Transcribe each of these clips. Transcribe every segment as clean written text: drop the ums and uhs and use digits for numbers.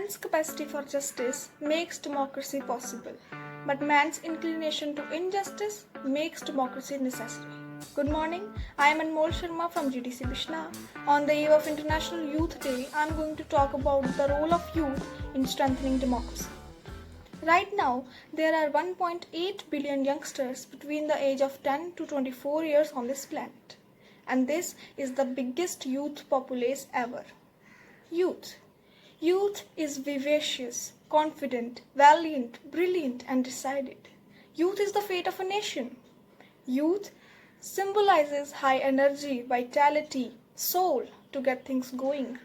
Man's capacity for justice makes democracy possible, but man's inclination to injustice makes democracy necessary. Good morning, I am Anmol Sharma from GDC Bishna. On the eve of International Youth Day, I am going to talk about the role of youth in strengthening democracy. Right now, there are 1.8 billion youngsters between the age of 10 to 24 years on this planet. And this is the biggest youth populace ever. Youth is vivacious, confident, valiant, brilliant, and decided. Youth is the fate of a nation. Youth symbolizes high energy, vitality, soul to get things going.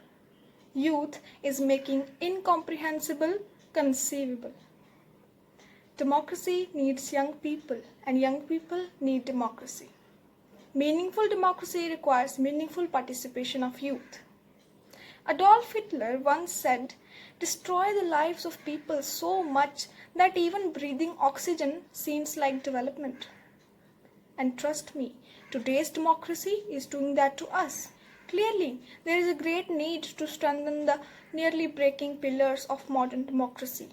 Youth is making incomprehensible conceivable. Democracy needs young people, and young people need democracy. Meaningful democracy requires meaningful participation of youth. Adolf Hitler once said, "Destroy the lives of people so much that even breathing oxygen seems like development." And trust me, today's democracy is doing that to us. Clearly, there is a great need to strengthen the nearly breaking pillars of modern democracy.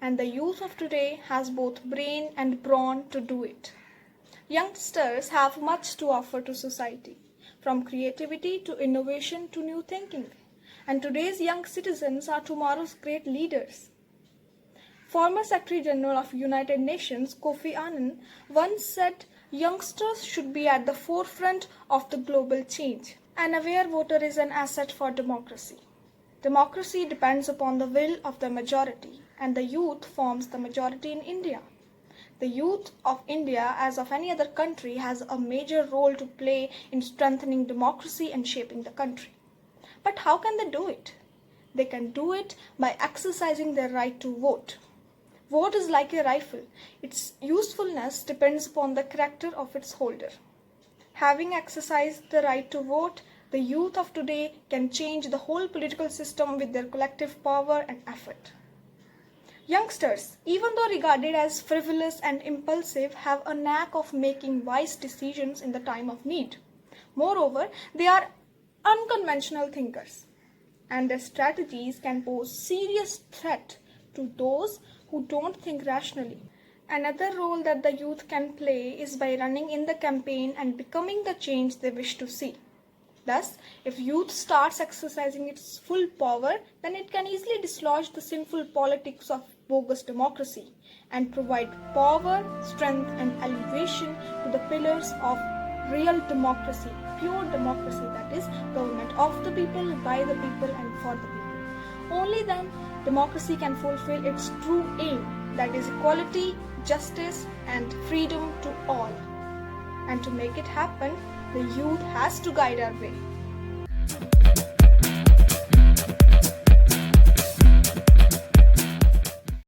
And the youth of today has both brain and brawn to do it. Youngsters have much to offer to society, from creativity to innovation to new thinking. And today's young citizens are tomorrow's great leaders. Former Secretary General of United Nations Kofi Annan once said, "Youngsters should be at the forefront of the global change. An aware voter is an asset for democracy." Democracy depends upon the will of the majority, and the youth forms the majority in India. The youth of India, as of any other country, has a major role to play in strengthening democracy and shaping the country. But how can they do it? They can do it by exercising their right to vote. Vote is like a rifle. Its usefulness depends upon the character of its holder. Having exercised the right to vote, the youth of today can change the whole political system with their collective power and effort. Youngsters, even though regarded as frivolous and impulsive, have a knack of making wise decisions in the time of need. Moreover, they are unconventional thinkers, and their strategies can pose serious threat to those who don't think rationally. Another role that the youth can play is by running in the campaign and becoming the change they wish to see. Thus, if youth starts exercising its full power, then it can easily dislodge the sinful politics of bogus democracy and provide power, strength, and elevation to the pillars of real democracy, pure democracy, that is, government of the people, by the people, and for the people. Only then democracy can fulfill its true aim, that is equality, justice, and freedom to all. And to make it happen, the youth has to guide our way.